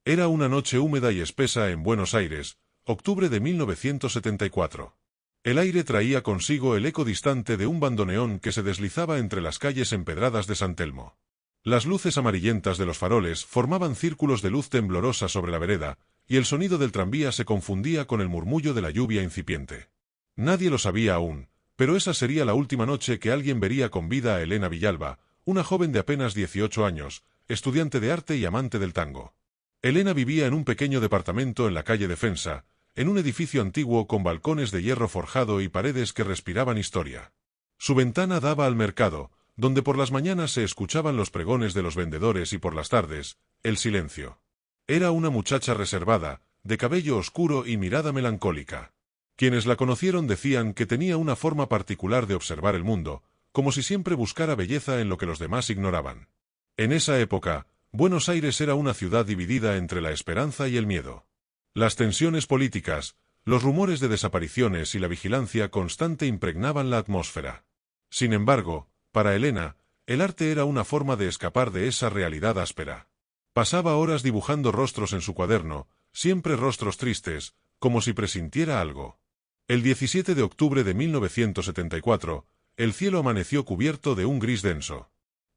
Era una noche húmeda y espesa en Buenos Aires, octubre de 1974. El aire traía consigo el eco distante de un bandoneón que se deslizaba entre las calles empedradas de San Telmo. Las luces amarillentas de los faroles formaban círculos de luz temblorosa sobre la vereda, y el sonido del tranvía se confundía con el murmullo de la lluvia incipiente. Nadie lo sabía aún, pero esa sería la última noche que alguien vería con vida a Elena Villalba, una joven de apenas 18 años, estudiante de arte y amante del tango. Elena vivía en un pequeño departamento en la calle Defensa, en un edificio antiguo con balcones de hierro forjado y paredes que respiraban historia. Su ventana daba al mercado, donde por las mañanas se escuchaban los pregones de los vendedores y por las tardes, el silencio. Era una muchacha reservada, de cabello oscuro y mirada melancólica. Quienes la conocieron decían que tenía una forma particular de observar el mundo, como si siempre buscara belleza en lo que los demás ignoraban. En esa época, Buenos Aires era una ciudad dividida entre la esperanza y el miedo. Las tensiones políticas, los rumores de desapariciones y la vigilancia constante impregnaban la atmósfera. Sin embargo, para Elena, el arte era una forma de escapar de esa realidad áspera. Pasaba horas dibujando rostros en su cuaderno, siempre rostros tristes, como si presintiera algo. El 17 de octubre de 1974, el cielo amaneció cubierto de un gris denso.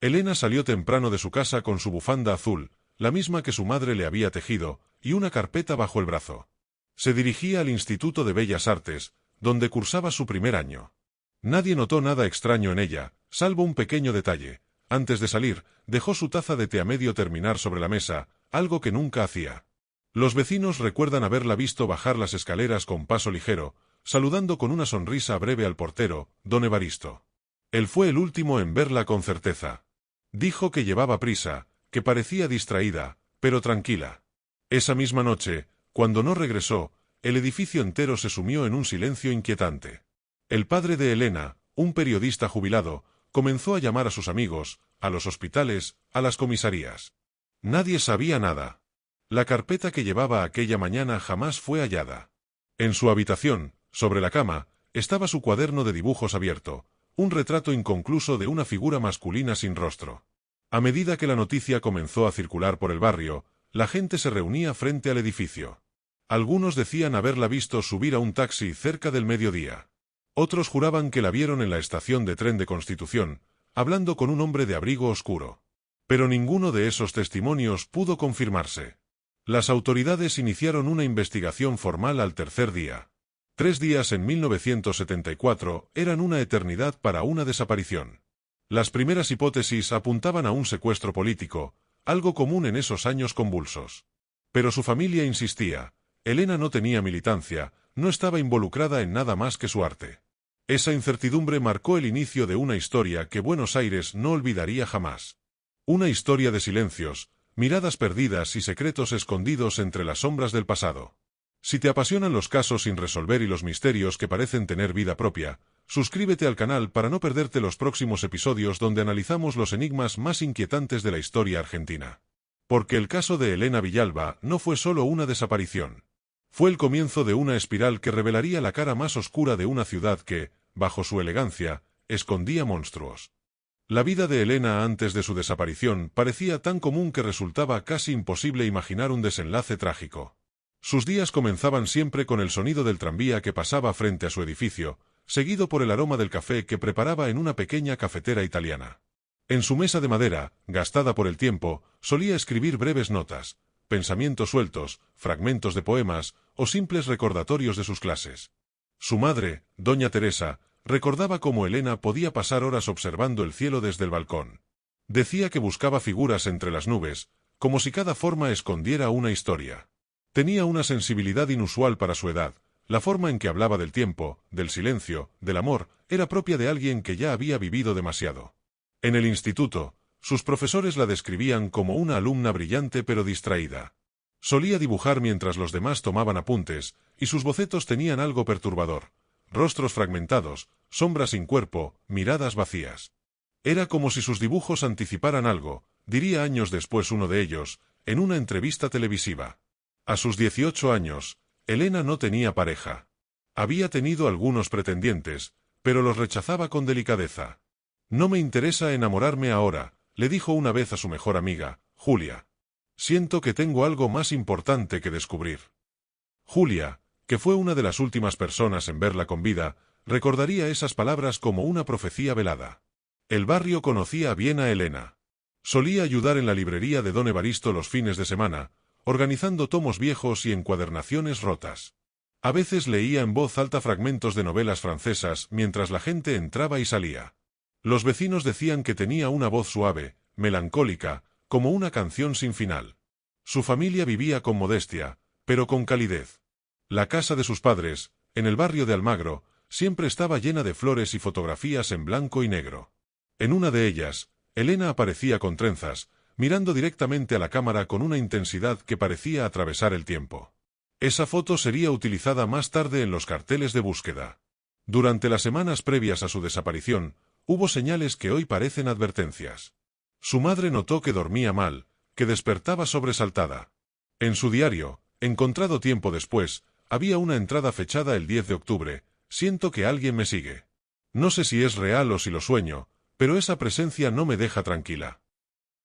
Elena salió temprano de su casa con su bufanda azul, la misma que su madre le había tejido, y una carpeta bajo el brazo. Se dirigía al Instituto de Bellas Artes, donde cursaba su primer año. Nadie notó nada extraño en ella, salvo un pequeño detalle. Antes de salir, dejó su taza de té a medio terminar sobre la mesa, algo que nunca hacía. Los vecinos recuerdan haberla visto bajar las escaleras con paso ligero, saludando con una sonrisa breve al portero, don Evaristo. Él fue el último en verla con certeza. Dijo que llevaba prisa, que parecía distraída, pero tranquila. Esa misma noche, cuando no regresó, el edificio entero se sumió en un silencio inquietante. El padre de Elena, un periodista jubilado, comenzó a llamar a sus amigos, a los hospitales, a las comisarías. Nadie sabía nada. La carpeta que llevaba aquella mañana jamás fue hallada. En su habitación, sobre la cama, estaba su cuaderno de dibujos abierto, un retrato inconcluso de una figura masculina sin rostro. A medida que la noticia comenzó a circular por el barrio, la gente se reunía frente al edificio. Algunos decían haberla visto subir a un taxi cerca del mediodía. Otros juraban que la vieron en la estación de tren de Constitución, hablando con un hombre de abrigo oscuro. Pero ninguno de esos testimonios pudo confirmarse. Las autoridades iniciaron una investigación formal al tercer día. 3 días en 1974 eran una eternidad para una desaparición. Las primeras hipótesis apuntaban a un secuestro político, algo común en esos años convulsos. Pero su familia insistía. Elena no tenía militancia, no estaba involucrada en nada más que su arte. Esa incertidumbre marcó el inicio de una historia que Buenos Aires no olvidaría jamás. Una historia de silencios, miradas perdidas y secretos escondidos entre las sombras del pasado. Si te apasionan los casos sin resolver y los misterios que parecen tener vida propia, suscríbete al canal para no perderte los próximos episodios donde analizamos los enigmas más inquietantes de la historia argentina. Porque el caso de Elena Villalba no fue solo una desaparición. Fue el comienzo de una espiral que revelaría la cara más oscura de una ciudad que, bajo su elegancia, escondía monstruos. La vida de Elena antes de su desaparición parecía tan común que resultaba casi imposible imaginar un desenlace trágico. Sus días comenzaban siempre con el sonido del tranvía que pasaba frente a su edificio, seguido por el aroma del café que preparaba en una pequeña cafetera italiana. En su mesa de madera, gastada por el tiempo, solía escribir breves notas, pensamientos sueltos, fragmentos de poemas o simples recordatorios de sus clases. Su madre, doña Teresa, recordaba cómo Elena podía pasar horas observando el cielo desde el balcón. Decía que buscaba figuras entre las nubes, como si cada forma escondiera una historia. Tenía una sensibilidad inusual para su edad. La forma en que hablaba del tiempo, del silencio, del amor, era propia de alguien que ya había vivido demasiado. En el instituto, sus profesores la describían como una alumna brillante pero distraída. Solía dibujar mientras los demás tomaban apuntes, y sus bocetos tenían algo perturbador. Rostros fragmentados, sombras sin cuerpo, miradas vacías. Era como si sus dibujos anticiparan algo, diría años después uno de ellos, en una entrevista televisiva. A sus 18 años, Elena no tenía pareja. Había tenido algunos pretendientes, pero los rechazaba con delicadeza. No me interesa enamorarme ahora, le dijo una vez a su mejor amiga, Julia. Siento que tengo algo más importante que descubrir. Julia, que fue una de las últimas personas en verla con vida, recordaría esas palabras como una profecía velada. El barrio conocía bien a Elena. Solía ayudar en la librería de don Evaristo los fines de semana, organizando tomos viejos y encuadernaciones rotas. A veces leía en voz alta fragmentos de novelas francesas mientras la gente entraba y salía. Los vecinos decían que tenía una voz suave, melancólica, como una canción sin final. Su familia vivía con modestia, pero con calidez. La casa de sus padres, en el barrio de Almagro, siempre estaba llena de flores y fotografías en blanco y negro. En una de ellas, Elena aparecía con trenzas, mirando directamente a la cámara con una intensidad que parecía atravesar el tiempo. Esa foto sería utilizada más tarde en los carteles de búsqueda. Durante las semanas previas a su desaparición, hubo señales que hoy parecen advertencias. Su madre notó que dormía mal, que despertaba sobresaltada. En su diario, encontrado tiempo después, había una entrada fechada el 10 de octubre, siento que alguien me sigue. No sé si es real o si lo sueño, pero esa presencia no me deja tranquila.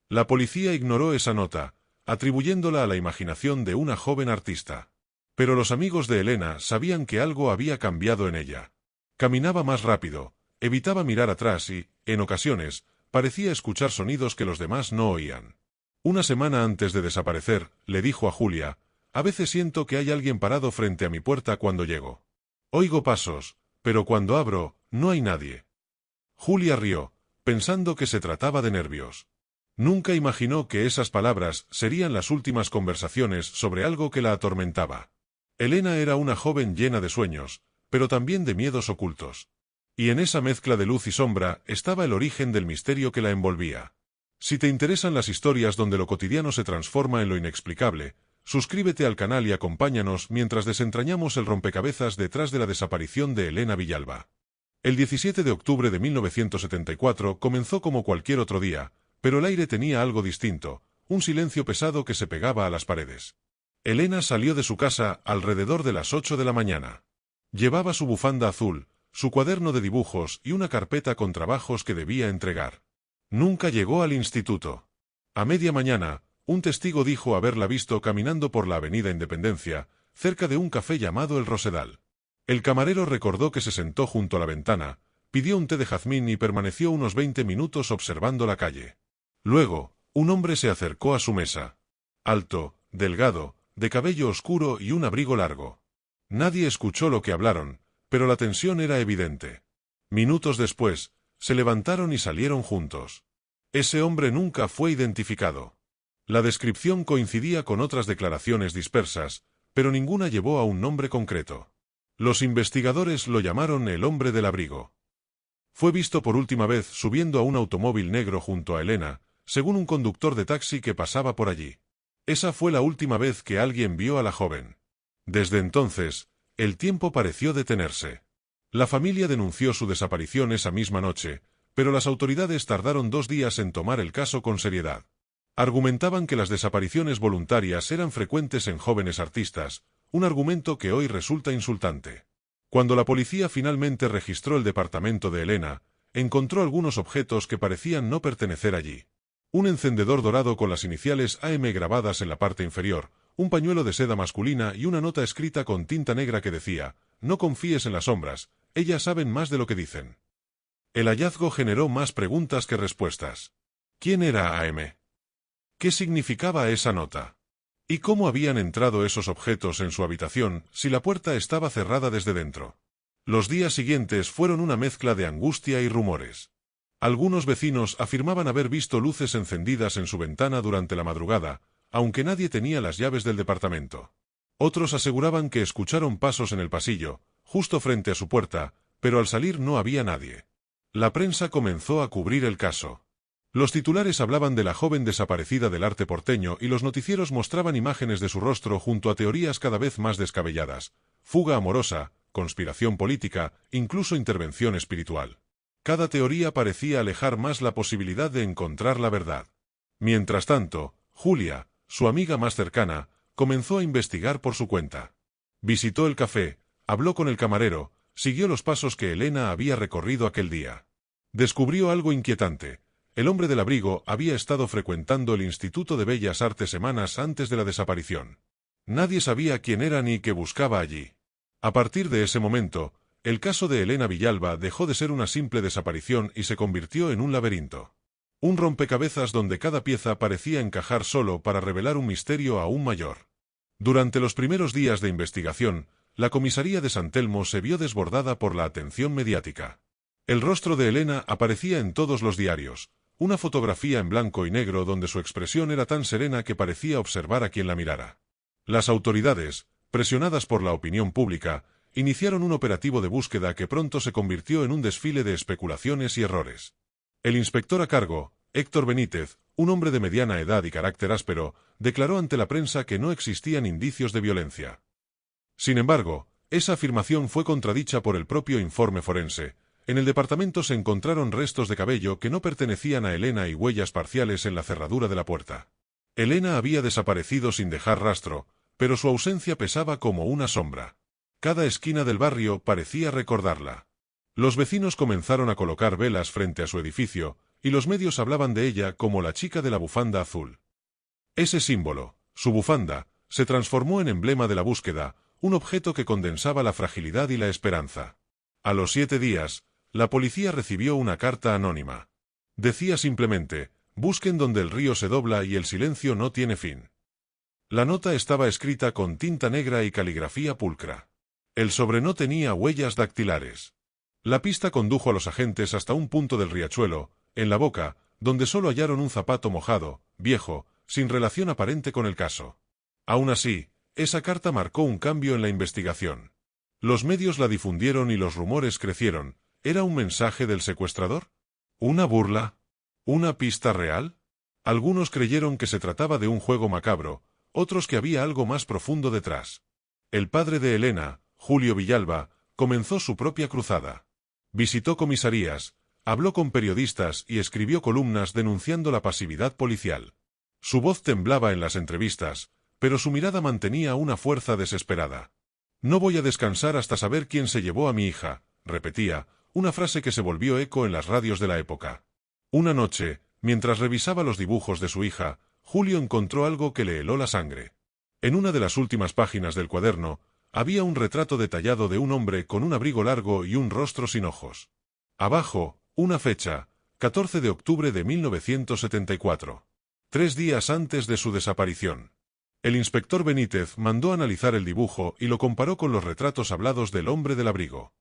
La policía ignoró esa nota, atribuyéndola a la imaginación de una joven artista. Pero los amigos de Elena sabían que algo había cambiado en ella. Caminaba más rápido, evitaba mirar atrás y, en ocasiones, parecía escuchar sonidos que los demás no oían. Una semana antes de desaparecer, le dijo a Julia, «A veces siento que hay alguien parado frente a mi puerta cuando llego. Oigo pasos, pero cuando abro, no hay nadie». Julia rió, pensando que se trataba de nervios. Nunca imaginó que esas palabras serían las últimas conversaciones sobre algo que la atormentaba. Elena era una joven llena de sueños, pero también de miedos ocultos. Y en esa mezcla de luz y sombra estaba el origen del misterio que la envolvía. Si te interesan las historias donde lo cotidiano se transforma en lo inexplicable, suscríbete al canal y acompáñanos mientras desentrañamos el rompecabezas detrás de la desaparición de Elena Villalba. El 17 de octubre de 1974 comenzó como cualquier otro día, pero el aire tenía algo distinto, un silencio pesado que se pegaba a las paredes. Elena salió de su casa alrededor de las 8 de la mañana. Llevaba su bufanda azul, su cuaderno de dibujos y una carpeta con trabajos que debía entregar. Nunca llegó al instituto. A media mañana, un testigo dijo haberla visto caminando por la avenida Independencia, cerca de un café llamado El Rosedal. El camarero recordó que se sentó junto a la ventana, pidió un té de jazmín y permaneció unos 20 minutos observando la calle. Luego, un hombre se acercó a su mesa. Alto, delgado, de cabello oscuro y un abrigo largo. Nadie escuchó lo que hablaron, pero la tensión era evidente. Minutos después, se levantaron y salieron juntos. Ese hombre nunca fue identificado. La descripción coincidía con otras declaraciones dispersas, pero ninguna llevó a un nombre concreto. Los investigadores lo llamaron el hombre del abrigo. Fue visto por última vez subiendo a un automóvil negro junto a Elena, según un conductor de taxi que pasaba por allí. Esa fue la última vez que alguien vio a la joven. Desde entonces, el tiempo pareció detenerse. La familia denunció su desaparición esa misma noche, pero las autoridades tardaron 2 días en tomar el caso con seriedad. Argumentaban que las desapariciones voluntarias eran frecuentes en jóvenes artistas, un argumento que hoy resulta insultante. Cuando la policía finalmente registró el departamento de Elena, encontró algunos objetos que parecían no pertenecer allí. Un encendedor dorado con las iniciales AM grabadas en la parte inferior, un pañuelo de seda masculina y una nota escrita con tinta negra que decía, «No confíes en las sombras, ellas saben más de lo que dicen». El hallazgo generó más preguntas que respuestas. ¿Quién era AM? ¿Qué significaba esa nota? ¿Y cómo habían entrado esos objetos en su habitación si la puerta estaba cerrada desde dentro? Los días siguientes fueron una mezcla de angustia y rumores. Algunos vecinos afirmaban haber visto luces encendidas en su ventana durante la madrugada, aunque nadie tenía las llaves del departamento. Otros aseguraban que escucharon pasos en el pasillo, justo frente a su puerta, pero al salir no había nadie. La prensa comenzó a cubrir el caso. Los titulares hablaban de la joven desaparecida del arte porteño y los noticieros mostraban imágenes de su rostro junto a teorías cada vez más descabelladas: fuga amorosa, conspiración política, incluso intervención espiritual. Cada teoría parecía alejar más la posibilidad de encontrar la verdad. Mientras tanto, Julia, su amiga más cercana, comenzó a investigar por su cuenta. Visitó el café, habló con el camarero, siguió los pasos que Elena había recorrido aquel día. Descubrió algo inquietante. el hombre del abrigo había estado frecuentando el Instituto de Bellas Artes semanas antes de la desaparición. Nadie sabía quién era ni qué buscaba allí. A partir de ese momento, el caso de Elena Villalba dejó de ser una simple desaparición y se convirtió en un laberinto. Un rompecabezas donde cada pieza parecía encajar solo para revelar un misterio aún mayor. Durante los primeros días de investigación, la comisaría de San Telmo se vio desbordada por la atención mediática. El rostro de Elena aparecía en todos los diarios, una fotografía en blanco y negro donde su expresión era tan serena que parecía observar a quien la mirara. Las autoridades, presionadas por la opinión pública, iniciaron un operativo de búsqueda que pronto se convirtió en un desfile de especulaciones y errores. El inspector a cargo, Héctor Benítez, un hombre de mediana edad y carácter áspero, declaró ante la prensa que no existían indicios de violencia. Sin embargo, esa afirmación fue contradicha por el propio informe forense. En el departamento se encontraron restos de cabello que no pertenecían a Elena y huellas parciales en la cerradura de la puerta. Elena había desaparecido sin dejar rastro, pero su ausencia pesaba como una sombra. Cada esquina del barrio parecía recordarla. Los vecinos comenzaron a colocar velas frente a su edificio, y los medios hablaban de ella como la chica de la bufanda azul. Ese símbolo, su bufanda, se transformó en emblema de la búsqueda, un objeto que condensaba la fragilidad y la esperanza. A los 7 días, la policía recibió una carta anónima. Decía simplemente: busquen donde el río se dobla y el silencio no tiene fin. La nota estaba escrita con tinta negra y caligrafía pulcra. El sobre no tenía huellas dactilares. La pista condujo a los agentes hasta un punto del riachuelo, en La Boca, donde solo hallaron un zapato mojado, viejo, sin relación aparente con el caso. Aún así, esa carta marcó un cambio en la investigación. Los medios la difundieron y los rumores crecieron. ¿Era un mensaje del secuestrador? ¿Una burla? ¿Una pista real? Algunos creyeron que se trataba de un juego macabro, otros que había algo más profundo detrás. El padre de Elena, Julio Villalba, comenzó su propia cruzada. Visitó comisarías, habló con periodistas y escribió columnas denunciando la pasividad policial. Su voz temblaba en las entrevistas, pero su mirada mantenía una fuerza desesperada. No voy a descansar hasta saber quién se llevó a mi hija, repetía, una frase que se volvió eco en las radios de la época. Una noche, mientras revisaba los dibujos de su hija, Julio encontró algo que le heló la sangre. En una de las últimas páginas del cuaderno, había un retrato detallado de un hombre con un abrigo largo y un rostro sin ojos. Abajo, una fecha, 14 de octubre de 1974. 3 días antes de su desaparición. El inspector Benítez mandó analizar el dibujo y lo comparó con los retratos hablados del hombre del abrigo.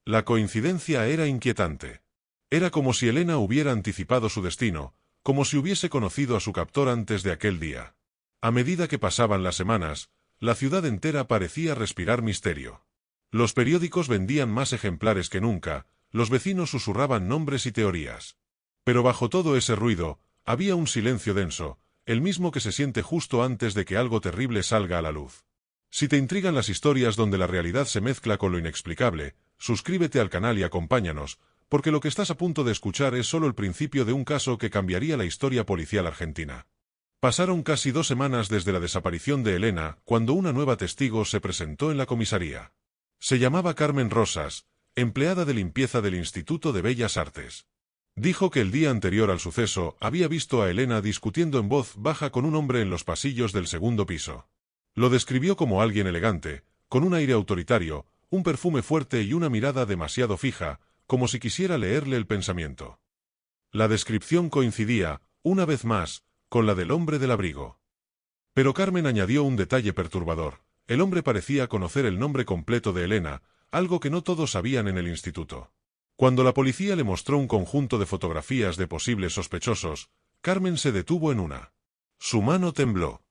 La coincidencia era inquietante. Era como si Elena hubiera anticipado su destino, como si hubiese conocido a su captor antes de aquel día. A medida que pasaban las semanas, la ciudad entera parecía respirar misterio. Los periódicos vendían más ejemplares que nunca, los vecinos susurraban nombres y teorías. Pero bajo todo ese ruido, había un silencio denso, el mismo que se siente justo antes de que algo terrible salga a la luz. Si te intrigan las historias donde la realidad se mezcla con lo inexplicable, suscríbete al canal y acompáñanos, porque lo que estás a punto de escuchar es solo el principio de un caso que cambiaría la historia policial argentina. Pasaron casi 2 semanas desde la desaparición de Elena, cuando una nueva testigo se presentó en la comisaría. Se llamaba Carmen Rosas, empleada de limpieza del Instituto de Bellas Artes. Dijo que el día anterior al suceso había visto a Elena discutiendo en voz baja con un hombre en los pasillos del segundo piso. Lo describió como alguien elegante, con un aire autoritario, un perfume fuerte y una mirada demasiado fija, como si quisiera leerle el pensamiento. La descripción coincidía, una vez más, con la del hombre del abrigo. Pero Carmen añadió un detalle perturbador: el hombre parecía conocer el nombre completo de Elena, algo que no todos sabían en el instituto. Cuando la policía le mostró un conjunto de fotografías de posibles sospechosos, Carmen se detuvo en una. Su mano tembló.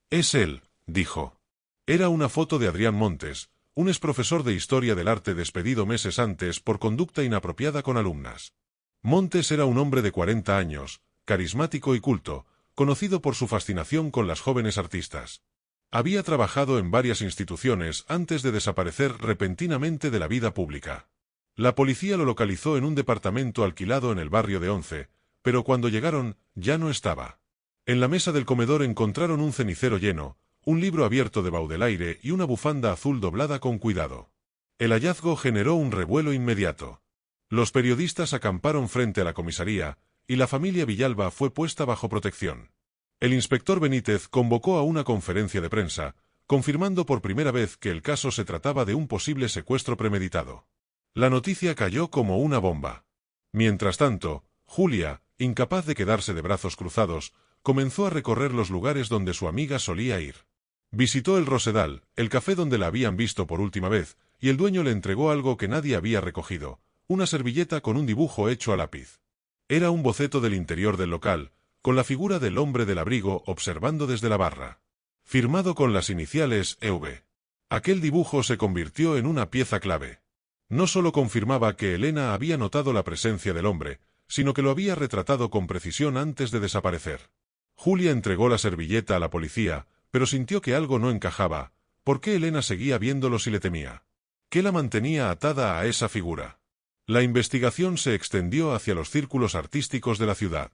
«Es él», dijo. Era una foto de Adrián Montes, un exprofesor de Historia del Arte despedido meses antes por conducta inapropiada con alumnas. Montes era un hombre de 40 años, carismático y culto, conocido por su fascinación con las jóvenes artistas. Había trabajado en varias instituciones antes de desaparecer repentinamente de la vida pública. La policía lo localizó en un departamento alquilado en el barrio de Once, pero cuando llegaron, ya no estaba. En la mesa del comedor encontraron un cenicero lleno, un libro abierto de Baudelaire y una bufanda azul doblada con cuidado. El hallazgo generó un revuelo inmediato. Los periodistas acamparon frente a la comisaría, y la familia Villalba fue puesta bajo protección. El inspector Benítez convocó a una conferencia de prensa, confirmando por primera vez que el caso se trataba de un posible secuestro premeditado. La noticia cayó como una bomba. Mientras tanto, Julia, incapaz de quedarse de brazos cruzados, comenzó a recorrer los lugares donde su amiga solía ir. Visitó el Rosedal, el café donde la habían visto por última vez, y el dueño le entregó algo que nadie había recogido, una servilleta con un dibujo hecho a lápiz. Era un boceto del interior del local, con la figura del hombre del abrigo observando desde la barra. Firmado con las iniciales EV. Aquel dibujo se convirtió en una pieza clave. No solo confirmaba que Elena había notado la presencia del hombre, sino que lo había retratado con precisión antes de desaparecer. Julia entregó la servilleta a la policía, pero sintió que algo no encajaba. ¿Por qué Elena seguía viéndolo si le temía? ¿Qué la mantenía atada a esa figura? La investigación se extendió hacia los círculos artísticos de la ciudad.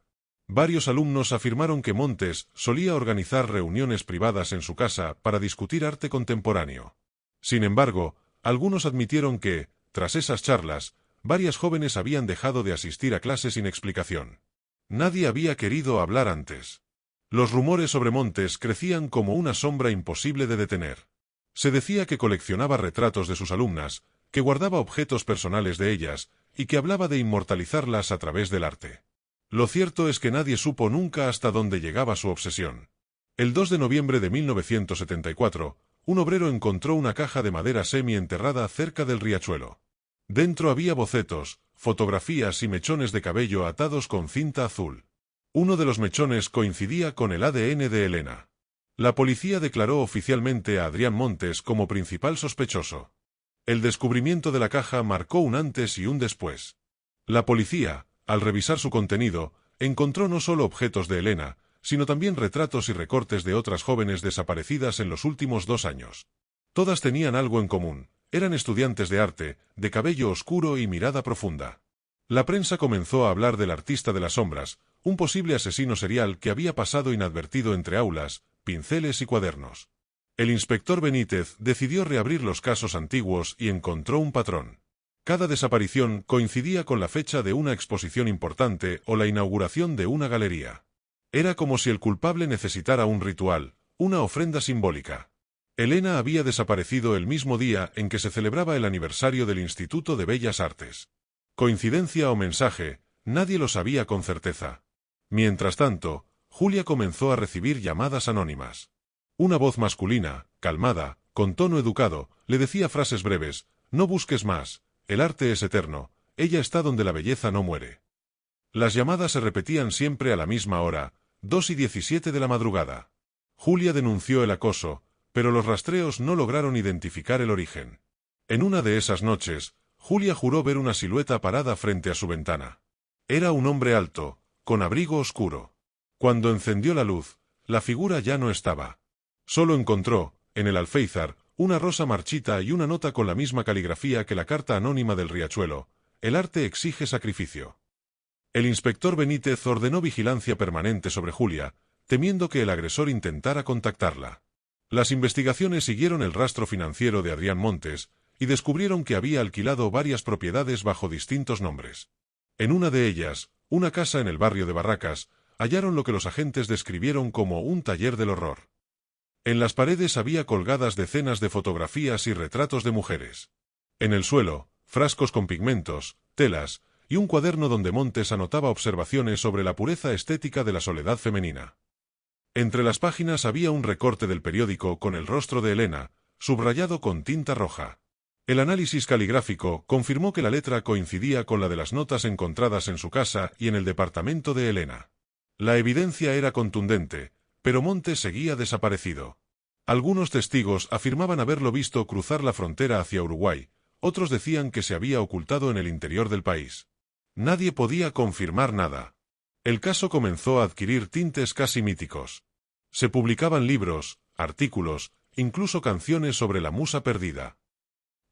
Varios alumnos afirmaron que Montes solía organizar reuniones privadas en su casa para discutir arte contemporáneo. Sin embargo, algunos admitieron que, tras esas charlas, varias jóvenes habían dejado de asistir a clases sin explicación. Nadie había querido hablar antes. Los rumores sobre Montes crecían como una sombra imposible de detener. Se decía que coleccionaba retratos de sus alumnas, que guardaba objetos personales de ellas, y que hablaba de inmortalizarlas a través del arte. Lo cierto es que nadie supo nunca hasta dónde llegaba su obsesión. El 2 de noviembre de 1974, un obrero encontró una caja de madera semi-enterrada cerca del riachuelo. Dentro había bocetos, fotografías y mechones de cabello atados con cinta azul. Uno de los mechones coincidía con el ADN de Elena. La policía declaró oficialmente a Adrián Montes como principal sospechoso. El descubrimiento de la caja marcó un antes y un después. La policía, al revisar su contenido, encontró no solo objetos de Elena, sino también retratos y recortes de otras jóvenes desaparecidas en los últimos 2 años. Todas tenían algo en común, eran estudiantes de arte, de cabello oscuro y mirada profunda. La prensa comenzó a hablar del artista de las sombras, un posible asesino serial que había pasado inadvertido entre aulas, pinceles y cuadernos. El inspector Benítez decidió reabrir los casos antiguos y encontró un patrón. Cada desaparición coincidía con la fecha de una exposición importante o la inauguración de una galería. Era como si el culpable necesitara un ritual, una ofrenda simbólica. Elena había desaparecido el mismo día en que se celebraba el aniversario del Instituto de Bellas Artes. ¿Coincidencia o mensaje? Nadie lo sabía con certeza. Mientras tanto, Julia comenzó a recibir llamadas anónimas. Una voz masculina, calmada, con tono educado, le decía frases breves: «No busques más, el arte es eterno, ella está donde la belleza no muere». Las llamadas se repetían siempre a la misma hora, 2:17 de la madrugada. Julia denunció el acoso, pero los rastreos no lograron identificar el origen. En una de esas noches, Julia juró ver una silueta parada frente a su ventana. Era un hombre alto, con abrigo oscuro. Cuando encendió la luz, la figura ya no estaba. Solo encontró, en el alféizar, una rosa marchita y una nota con la misma caligrafía que la carta anónima del riachuelo: «El arte exige sacrificio». El inspector Benítez ordenó vigilancia permanente sobre Julia, temiendo que el agresor intentara contactarla. Las investigaciones siguieron el rastro financiero de Adrián Montes, y descubrieron que había alquilado varias propiedades bajo distintos nombres. En una de ellas, una casa en el barrio de Barracas, hallaron lo que los agentes describieron como un taller del horror. En las paredes había colgadas decenas de fotografías y retratos de mujeres. En el suelo, frascos con pigmentos, telas, y un cuaderno donde Montes anotaba observaciones sobre la pureza estética de la soledad femenina. Entre las páginas había un recorte del periódico con el rostro de Elena, subrayado con tinta roja. El análisis caligráfico confirmó que la letra coincidía con la de las notas encontradas en su casa y en el departamento de Elena. La evidencia era contundente, pero Montes seguía desaparecido. Algunos testigos afirmaban haberlo visto cruzar la frontera hacia Uruguay, otros decían que se había ocultado en el interior del país. Nadie podía confirmar nada. El caso comenzó a adquirir tintes casi míticos. Se publicaban libros, artículos, incluso canciones sobre la musa perdida.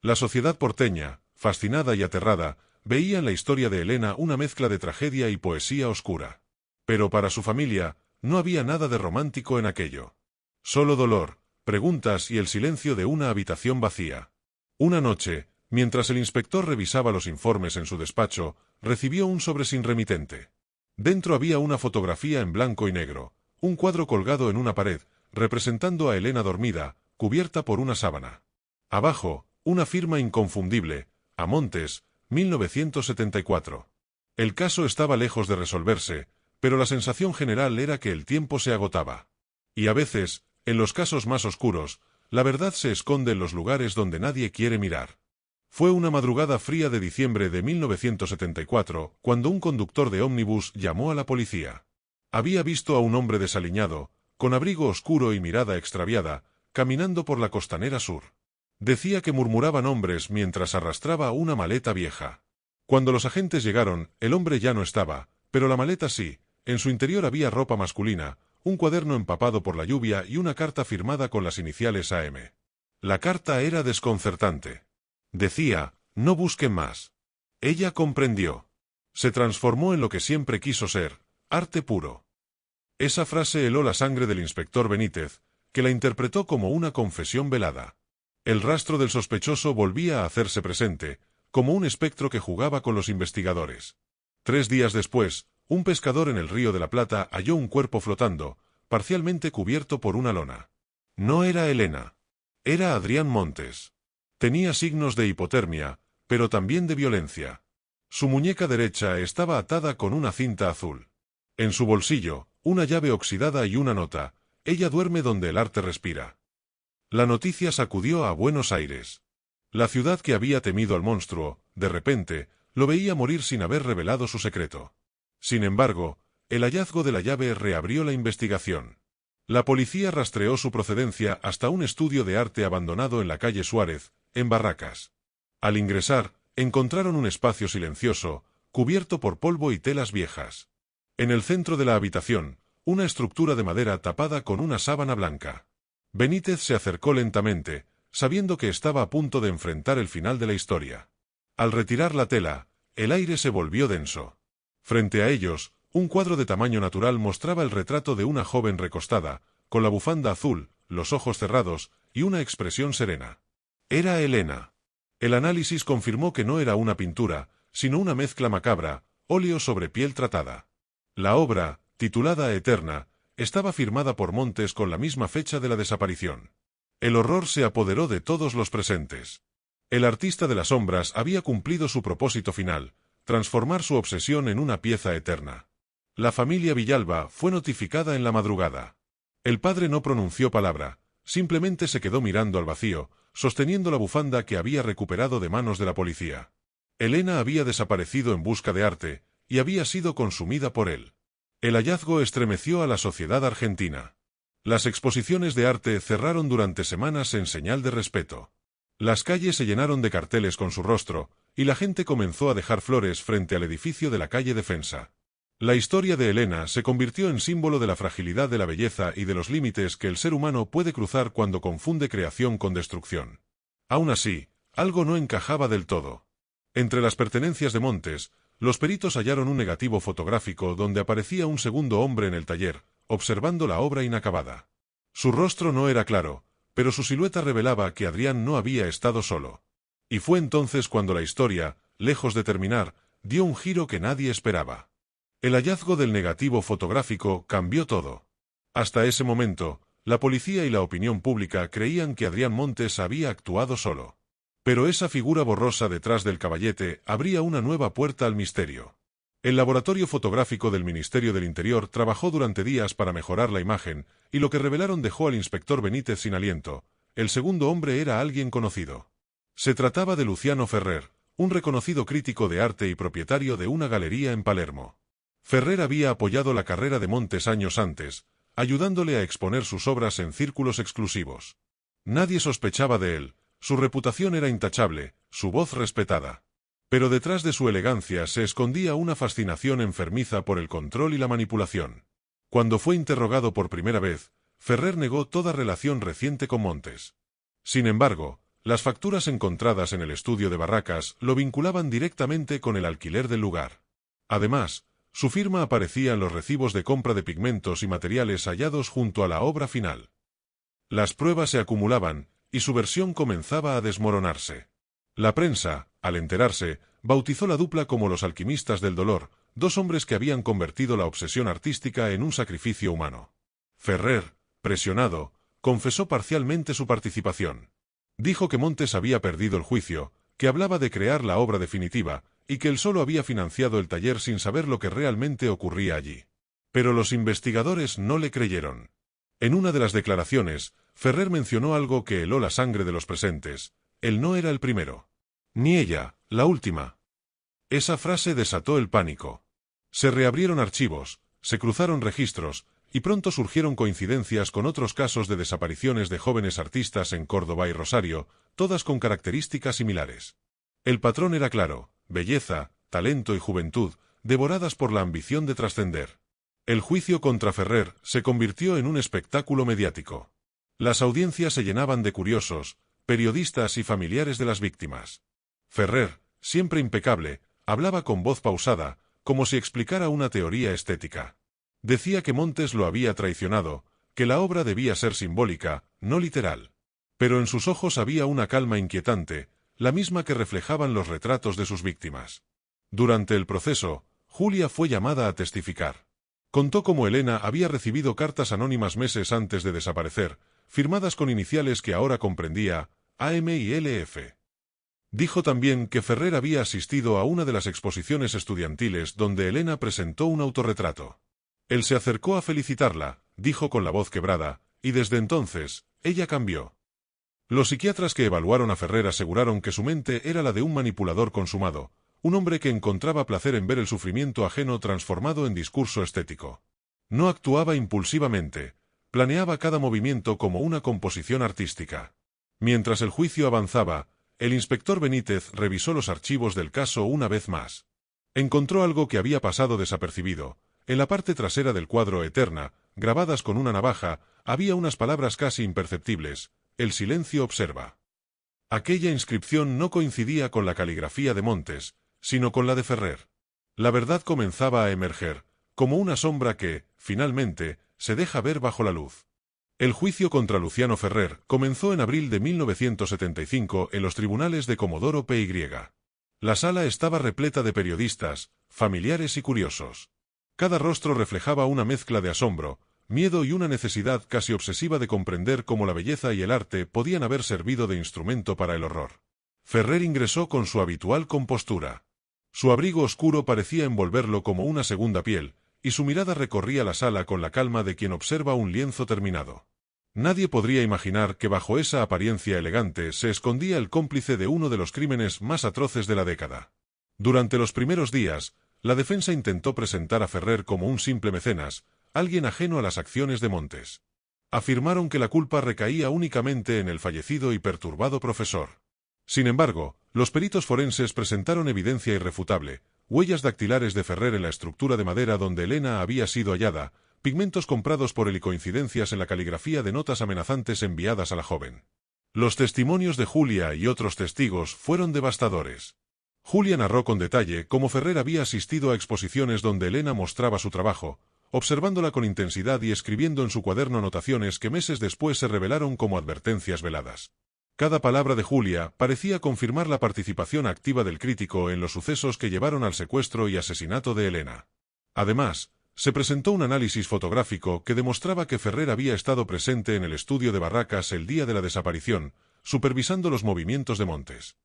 La sociedad porteña, fascinada y aterrada, veía en la historia de Elena una mezcla de tragedia y poesía oscura. Pero para su familia, no había nada de romántico en aquello. Solo dolor, preguntas y el silencio de una habitación vacía. Una noche, mientras el inspector revisaba los informes en su despacho, recibió un sobre sin remitente. Dentro había una fotografía en blanco y negro, un cuadro colgado en una pared, representando a Elena dormida, cubierta por una sábana. Abajo, una firma inconfundible, A Montes, 1974. El caso estaba lejos de resolverse, pero la sensación general era que el tiempo se agotaba. Y a veces, en los casos más oscuros, la verdad se esconde en los lugares donde nadie quiere mirar. Fue una madrugada fría de diciembre de 1974, cuando un conductor de ómnibus llamó a la policía. Había visto a un hombre desaliñado, con abrigo oscuro y mirada extraviada, caminando por la costanera sur. Decía que murmuraba nombres mientras arrastraba una maleta vieja. Cuando los agentes llegaron, el hombre ya no estaba, pero la maleta sí. En su interior había ropa masculina, un cuaderno empapado por la lluvia y una carta firmada con las iniciales AM. La carta era desconcertante. Decía, no busquen más. Ella comprendió. Se transformó en lo que siempre quiso ser, arte puro. Esa frase heló la sangre del inspector Benítez, que la interpretó como una confesión velada. El rastro del sospechoso volvía a hacerse presente, como un espectro que jugaba con los investigadores. 3 días después, un pescador en el río de la Plata halló un cuerpo flotando, parcialmente cubierto por una lona. No era Elena. Era Adrián Montes. Tenía signos de hipotermia, pero también de violencia. Su muñeca derecha estaba atada con una cinta azul. En su bolsillo, una llave oxidada y una nota: ella duerme donde el arte respira. La noticia sacudió a Buenos Aires. La ciudad que había temido al monstruo, de repente, lo veía morir sin haber revelado su secreto. Sin embargo, el hallazgo de la llave reabrió la investigación. La policía rastreó su procedencia hasta un estudio de arte abandonado en la calle Suárez, en Barracas. Al ingresar, encontraron un espacio silencioso, cubierto por polvo y telas viejas. En el centro de la habitación, una estructura de madera tapada con una sábana blanca. Benítez se acercó lentamente, sabiendo que estaba a punto de enfrentar el final de la historia. Al retirar la tela, el aire se volvió denso. Frente a ellos, un cuadro de tamaño natural mostraba el retrato de una joven recostada, con la bufanda azul, los ojos cerrados, y una expresión serena. Era Elena. El análisis confirmó que no era una pintura, sino una mezcla macabra, óleo sobre piel tratada. La obra, titulada Eterna, estaba firmada por Montes con la misma fecha de la desaparición. El horror se apoderó de todos los presentes. El artista de las sombras había cumplido su propósito final: transformar su obsesión en una pieza eterna. La familia Villalba fue notificada en la madrugada. El padre no pronunció palabra, simplemente se quedó mirando al vacío, sosteniendo la bufanda que había recuperado de manos de la policía. Elena había desaparecido en busca de arte, y había sido consumida por él. El hallazgo estremeció a la sociedad argentina. Las exposiciones de arte cerraron durante semanas en señal de respeto. Las calles se llenaron de carteles con su rostro, y la gente comenzó a dejar flores frente al edificio de la calle Defensa. La historia de Elena se convirtió en símbolo de la fragilidad de la belleza y de los límites que el ser humano puede cruzar cuando confunde creación con destrucción. Aún así, algo no encajaba del todo. Entre las pertenencias de Montes, los peritos hallaron un negativo fotográfico donde aparecía un segundo hombre en el taller, observando la obra inacabada. Su rostro no era claro, pero su silueta revelaba que Adrián no había estado solo. Y fue entonces cuando la historia, lejos de terminar, dio un giro que nadie esperaba. El hallazgo del negativo fotográfico cambió todo. Hasta ese momento, la policía y la opinión pública creían que Adrián Montes había actuado solo. Pero esa figura borrosa detrás del caballete abría una nueva puerta al misterio. El laboratorio fotográfico del Ministerio del Interior trabajó durante días para mejorar la imagen, y lo que revelaron dejó al inspector Benítez sin aliento. El segundo hombre era alguien conocido. Se trataba de Luciano Ferrer, un reconocido crítico de arte y propietario de una galería en Palermo. Ferrer había apoyado la carrera de Montes años antes, ayudándole a exponer sus obras en círculos exclusivos. Nadie sospechaba de él, su reputación era intachable, su voz respetada. Pero detrás de su elegancia se escondía una fascinación enfermiza por el control y la manipulación. Cuando fue interrogado por primera vez, Ferrer negó toda relación reciente con Montes. Sin embargo, las facturas encontradas en el estudio de Barracas lo vinculaban directamente con el alquiler del lugar. Además, su firma aparecía en los recibos de compra de pigmentos y materiales hallados junto a la obra final. Las pruebas se acumulaban, y su versión comenzaba a desmoronarse. La prensa, al enterarse, bautizó la dupla como los alquimistas del dolor, dos hombres que habían convertido la obsesión artística en un sacrificio humano. Ferrer, presionado, confesó parcialmente su participación. Dijo que Montes había perdido el juicio, que hablaba de crear la obra definitiva, y que él solo había financiado el taller sin saber lo que realmente ocurría allí. Pero los investigadores no le creyeron. En una de las declaraciones, Ferrer mencionó algo que heló la sangre de los presentes: él no era el primero. Ni ella, la última. Esa frase desató el pánico. Se reabrieron archivos, se cruzaron registros, y pronto surgieron coincidencias con otros casos de desapariciones de jóvenes artistas en Córdoba y Rosario, todas con características similares. El patrón era claro: belleza, talento y juventud, devoradas por la ambición de trascender. El juicio contra Ferrer se convirtió en un espectáculo mediático. Las audiencias se llenaban de curiosos, periodistas y familiares de las víctimas. Ferrer, siempre impecable, hablaba con voz pausada, como si explicara una teoría estética. Decía que Montes lo había traicionado, que la obra debía ser simbólica, no literal. Pero en sus ojos había una calma inquietante, la misma que reflejaban los retratos de sus víctimas. Durante el proceso, Julia fue llamada a testificar. Contó cómo Elena había recibido cartas anónimas meses antes de desaparecer, firmadas con iniciales que ahora comprendía: AM y LF. Dijo también que Ferrer había asistido a una de las exposiciones estudiantiles donde Elena presentó un autorretrato. Él se acercó a felicitarla, dijo con la voz quebrada, y desde entonces, ella cambió. Los psiquiatras que evaluaron a Ferrer aseguraron que su mente era la de un manipulador consumado, un hombre que encontraba placer en ver el sufrimiento ajeno transformado en discurso estético. No actuaba impulsivamente, planeaba cada movimiento como una composición artística. Mientras el juicio avanzaba, el inspector Benítez revisó los archivos del caso una vez más. Encontró algo que había pasado desapercibido. En la parte trasera del cuadro Eterna, grabadas con una navaja, había unas palabras casi imperceptibles: el silencio observa. Aquella inscripción no coincidía con la caligrafía de Montes, sino con la de Ferrer. La verdad comenzaba a emerger, como una sombra que, finalmente, se deja ver bajo la luz. El juicio contra Luciano Ferrer comenzó en abril de 1975 en los tribunales de Comodoro Pi. La sala estaba repleta de periodistas, familiares y curiosos. Cada rostro reflejaba una mezcla de asombro, miedo y una necesidad casi obsesiva de comprender cómo la belleza y el arte podían haber servido de instrumento para el horror. Ferrer ingresó con su habitual compostura. Su abrigo oscuro parecía envolverlo como una segunda piel, y su mirada recorría la sala con la calma de quien observa un lienzo terminado. Nadie podría imaginar que bajo esa apariencia elegante se escondía el cómplice de uno de los crímenes más atroces de la década. Durante los primeros días, la defensa intentó presentar a Ferrer como un simple mecenas, alguien ajeno a las acciones de Montes. Afirmaron que la culpa recaía únicamente en el fallecido y perturbado profesor. Sin embargo, los peritos forenses presentaron evidencia irrefutable: huellas dactilares de Ferrer en la estructura de madera donde Elena había sido hallada, pigmentos comprados por él y coincidencias en la caligrafía de notas amenazantes enviadas a la joven. Los testimonios de Julia y otros testigos fueron devastadores. Julia narró con detalle cómo Ferrer había asistido a exposiciones donde Elena mostraba su trabajo, observándola con intensidad y escribiendo en su cuaderno anotaciones que meses después se revelaron como advertencias veladas. Cada palabra de Julia parecía confirmar la participación activa del crítico en los sucesos que llevaron al secuestro y asesinato de Elena. Además, se presentó un análisis fotográfico que demostraba que Ferrer había estado presente en el estudio de Barracas el día de la desaparición, supervisando los movimientos de Montes.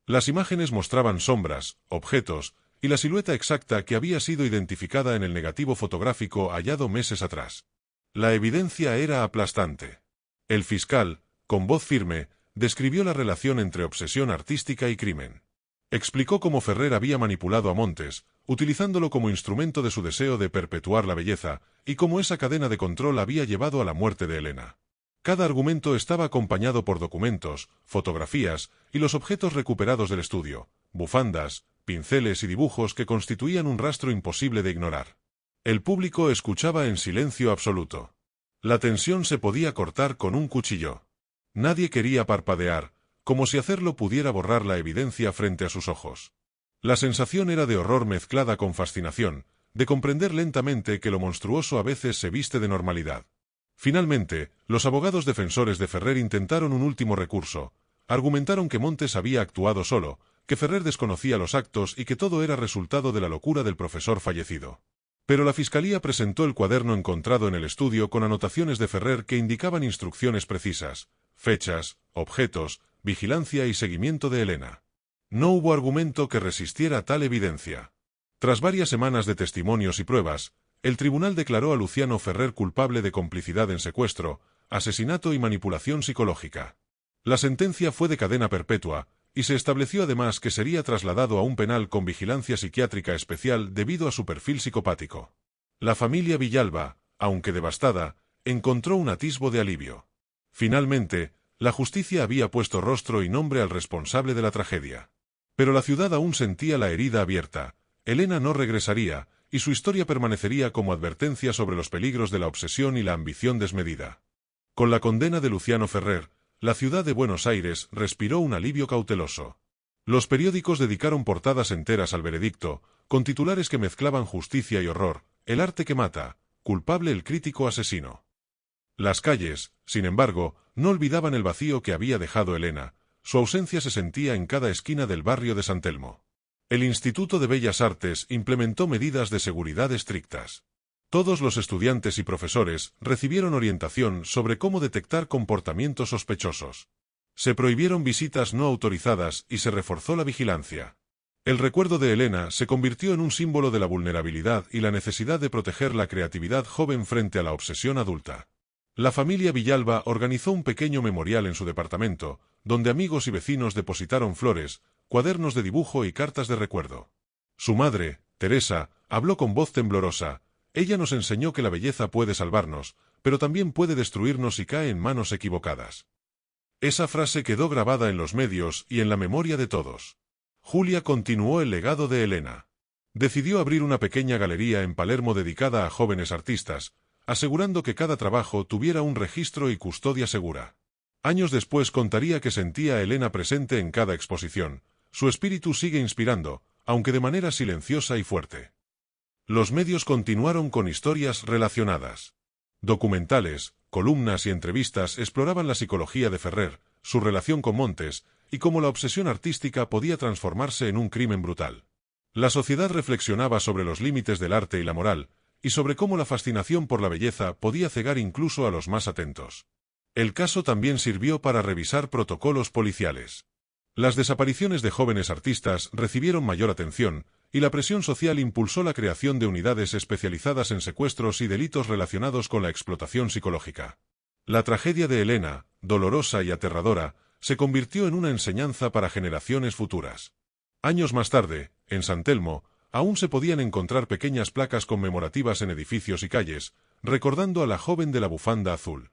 Las imágenes mostraban sombras, objetos, y la silueta exacta que había sido identificada en el negativo fotográfico hallado meses atrás. La evidencia era aplastante. El fiscal, con voz firme, describió la relación entre obsesión artística y crimen. Explicó cómo Ferrer había manipulado a Montes, utilizándolo como instrumento de su deseo de perpetuar la belleza, y cómo esa cadena de control había llevado a la muerte de Elena. Cada argumento estaba acompañado por documentos, fotografías y los objetos recuperados del estudio: bufandas, pinceles y dibujos que constituían un rastro imposible de ignorar. El público escuchaba en silencio absoluto. La tensión se podía cortar con un cuchillo. Nadie quería parpadear, como si hacerlo pudiera borrar la evidencia frente a sus ojos. La sensación era de horror mezclada con fascinación, de comprender lentamente que lo monstruoso a veces se viste de normalidad. Finalmente, los abogados defensores de Ferrer intentaron un último recurso. Argumentaron que Montes había actuado solo, que Ferrer desconocía los actos y que todo era resultado de la locura del profesor fallecido. Pero la fiscalía presentó el cuaderno encontrado en el estudio con anotaciones de Ferrer que indicaban instrucciones precisas, fechas, objetos, vigilancia y seguimiento de Elena. No hubo argumento que resistiera a tal evidencia. Tras varias semanas de testimonios y pruebas, el tribunal declaró a Luciano Ferrer culpable de complicidad en secuestro, asesinato y manipulación psicológica. La sentencia fue de cadena perpetua, y se estableció además que sería trasladado a un penal con vigilancia psiquiátrica especial debido a su perfil psicopático. La familia Villalba, aunque devastada, encontró un atisbo de alivio. Finalmente, la justicia había puesto rostro y nombre al responsable de la tragedia. Pero la ciudad aún sentía la herida abierta. Elena no regresaría, y su historia permanecería como advertencia sobre los peligros de la obsesión y la ambición desmedida. Con la condena de Luciano Ferrer, la ciudad de Buenos Aires respiró un alivio cauteloso. Los periódicos dedicaron portadas enteras al veredicto, con titulares que mezclaban justicia y horror: el arte que mata, culpable el crítico asesino. Las calles, sin embargo, no olvidaban el vacío que había dejado Elena. Su ausencia se sentía en cada esquina del barrio de San Telmo. El Instituto de Bellas Artes implementó medidas de seguridad estrictas. Todos los estudiantes y profesores recibieron orientación sobre cómo detectar comportamientos sospechosos. Se prohibieron visitas no autorizadas y se reforzó la vigilancia. El recuerdo de Elena se convirtió en un símbolo de la vulnerabilidad y la necesidad de proteger la creatividad joven frente a la obsesión adulta. La familia Villalba organizó un pequeño memorial en su departamento, donde amigos y vecinos depositaron flores, cuadernos de dibujo y cartas de recuerdo. Su madre, Teresa, habló con voz temblorosa. Ella nos enseñó que la belleza puede salvarnos, pero también puede destruirnos si cae en manos equivocadas. Esa frase quedó grabada en los medios y en la memoria de todos. Julia continuó el legado de Elena. Decidió abrir una pequeña galería en Palermo dedicada a jóvenes artistas, asegurando que cada trabajo tuviera un registro y custodia segura. Años después contaría que sentía a Elena presente en cada exposición. Su espíritu sigue inspirando, aunque de manera silenciosa y fuerte. Los medios continuaron con historias relacionadas. Documentales, columnas y entrevistas exploraban la psicología de Ferrer, su relación con Montes, y cómo la obsesión artística podía transformarse en un crimen brutal. La sociedad reflexionaba sobre los límites del arte y la moral, y sobre cómo la fascinación por la belleza podía cegar incluso a los más atentos. El caso también sirvió para revisar protocolos policiales. Las desapariciones de jóvenes artistas recibieron mayor atención, y la presión social impulsó la creación de unidades especializadas en secuestros y delitos relacionados con la explotación psicológica. La tragedia de Elena, dolorosa y aterradora, se convirtió en una enseñanza para generaciones futuras. Años más tarde, en San Telmo, aún se podían encontrar pequeñas placas conmemorativas en edificios y calles, recordando a la joven de la bufanda azul.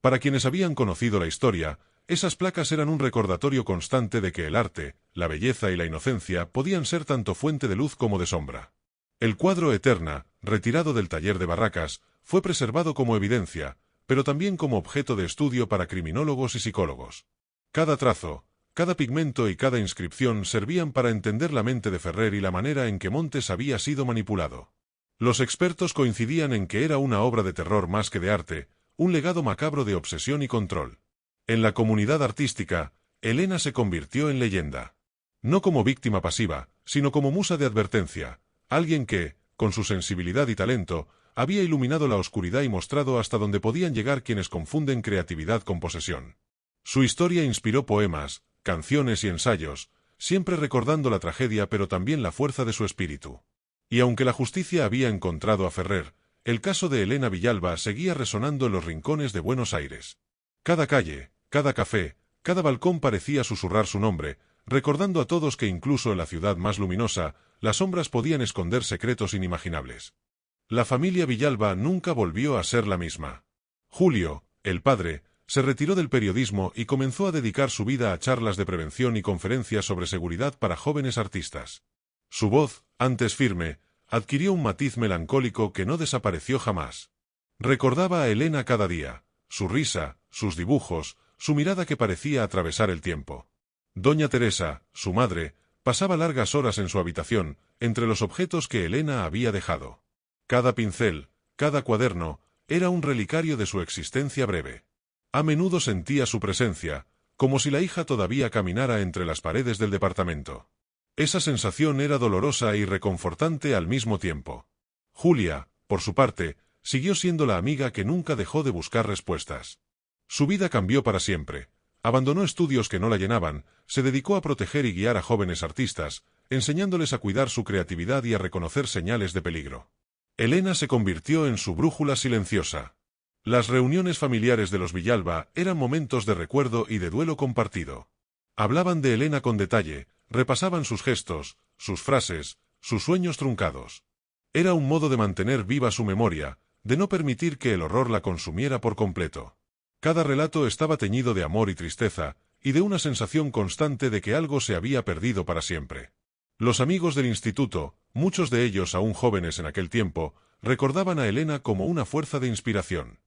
Para quienes habían conocido la historia, esas placas eran un recordatorio constante de que el arte, la belleza y la inocencia podían ser tanto fuente de luz como de sombra. El cuadro Eterna, retirado del taller de Barracas, fue preservado como evidencia, pero también como objeto de estudio para criminólogos y psicólogos. Cada trazo, cada pigmento y cada inscripción servían para entender la mente de Ferrer y la manera en que Montes había sido manipulado. Los expertos coincidían en que era una obra de terror más que de arte, un legado macabro de obsesión y control. En la comunidad artística, Elena se convirtió en leyenda. No como víctima pasiva, sino como musa de advertencia, alguien que, con su sensibilidad y talento, había iluminado la oscuridad y mostrado hasta dónde podían llegar quienes confunden creatividad con posesión. Su historia inspiró poemas, canciones y ensayos, siempre recordando la tragedia pero también la fuerza de su espíritu. Y aunque la justicia había encontrado a Ferrer, el caso de Elena Villalba seguía resonando en los rincones de Buenos Aires. Cada calle, cada café, cada balcón parecía susurrar su nombre, recordando a todos que incluso en la ciudad más luminosa, las sombras podían esconder secretos inimaginables. La familia Villalba nunca volvió a ser la misma. Julio, el padre, se retiró del periodismo y comenzó a dedicar su vida a charlas de prevención y conferencias sobre seguridad para jóvenes artistas. Su voz, antes firme, adquirió un matiz melancólico que no desapareció jamás. Recordaba a Elena cada día, su risa, sus dibujos, su mirada que parecía atravesar el tiempo. Doña Teresa, su madre, pasaba largas horas en su habitación, entre los objetos que Elena había dejado. Cada pincel, cada cuaderno, era un relicario de su existencia breve. A menudo sentía su presencia, como si la hija todavía caminara entre las paredes del departamento. Esa sensación era dolorosa y reconfortante al mismo tiempo. Julia, por su parte, siguió siendo la amiga que nunca dejó de buscar respuestas. Su vida cambió para siempre. Abandonó estudios que no la llenaban, se dedicó a proteger y guiar a jóvenes artistas, enseñándoles a cuidar su creatividad y a reconocer señales de peligro. Elena se convirtió en su brújula silenciosa. Las reuniones familiares de los Villalba eran momentos de recuerdo y de duelo compartido. Hablaban de Elena con detalle, repasaban sus gestos, sus frases, sus sueños truncados. Era un modo de mantener viva su memoria, de no permitir que el horror la consumiera por completo. Cada relato estaba teñido de amor y tristeza, y de una sensación constante de que algo se había perdido para siempre. Los amigos del instituto, muchos de ellos aún jóvenes en aquel tiempo, recordaban a Elena como una fuerza de inspiración.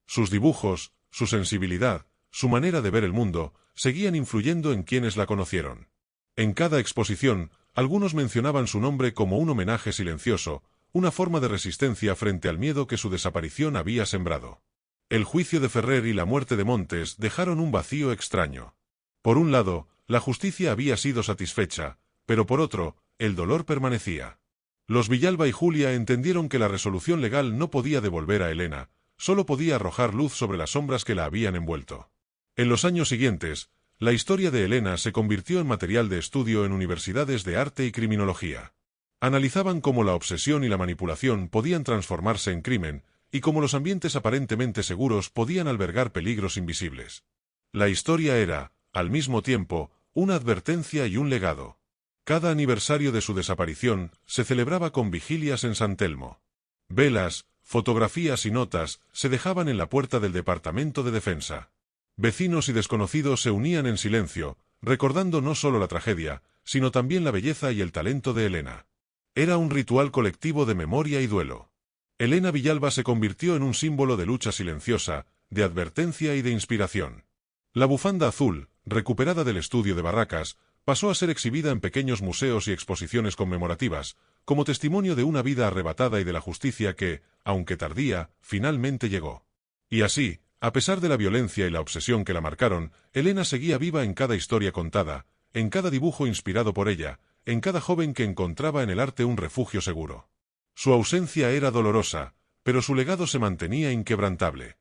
Sus dibujos, su sensibilidad, su manera de ver el mundo, seguían influyendo en quienes la conocieron. En cada exposición, algunos mencionaban su nombre como un homenaje silencioso, una forma de resistencia frente al miedo que su desaparición había sembrado. El juicio de Ferrer y la muerte de Montes dejaron un vacío extraño. Por un lado, la justicia había sido satisfecha, pero por otro, el dolor permanecía. Los Villalba y Julia entendieron que la resolución legal no podía devolver a Elena, solo podía arrojar luz sobre las sombras que la habían envuelto. En los años siguientes, la historia de Elena se convirtió en material de estudio en universidades de arte y criminología. Analizaban cómo la obsesión y la manipulación podían transformarse en crimen, y cómo los ambientes aparentemente seguros podían albergar peligros invisibles. La historia era, al mismo tiempo, una advertencia y un legado. Cada aniversario de su desaparición se celebraba con vigilias en San Telmo. Velas, fotografías y notas se dejaban en la puerta del Departamento de Defensa. Vecinos y desconocidos se unían en silencio, recordando no solo la tragedia, sino también la belleza y el talento de Elena. Era un ritual colectivo de memoria y duelo. Elena Villalba se convirtió en un símbolo de lucha silenciosa, de advertencia y de inspiración. La bufanda azul, recuperada del estudio de Barracas, pasó a ser exhibida en pequeños museos y exposiciones conmemorativas, como testimonio de una vida arrebatada y de la justicia que, aunque tardía, finalmente llegó. Y así, a pesar de la violencia y la obsesión que la marcaron, Elena seguía viva en cada historia contada, en cada dibujo inspirado por ella, en cada joven que encontraba en el arte un refugio seguro. Su ausencia era dolorosa, pero su legado se mantenía inquebrantable.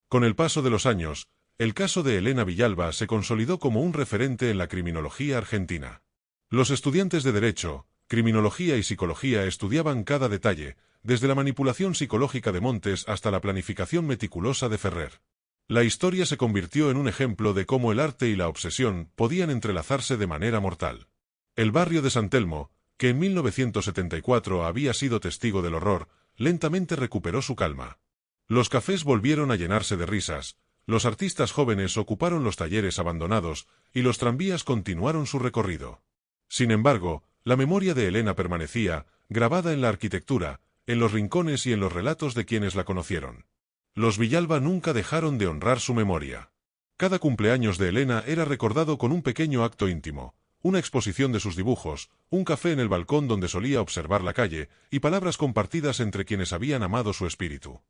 Con el paso de los años, el caso de Elena Villalba se consolidó como un referente en la criminología argentina. Los estudiantes de Derecho, Criminología y Psicología estudiaban cada detalle, desde la manipulación psicológica de Montes hasta la planificación meticulosa de Ferrer. La historia se convirtió en un ejemplo de cómo el arte y la obsesión podían entrelazarse de manera mortal. El barrio de San Telmo, que en 1974 había sido testigo del horror, lentamente recuperó su calma. Los cafés volvieron a llenarse de risas, los artistas jóvenes ocuparon los talleres abandonados y los tranvías continuaron su recorrido. Sin embargo, la memoria de Elena permanecía, grabada en la arquitectura, en los rincones y en los relatos de quienes la conocieron. Los Villalba nunca dejaron de honrar su memoria. Cada cumpleaños de Elena era recordado con un pequeño acto íntimo, una exposición de sus dibujos, un café en el balcón donde solía observar la calle, y palabras compartidas entre quienes habían amado su espíritu.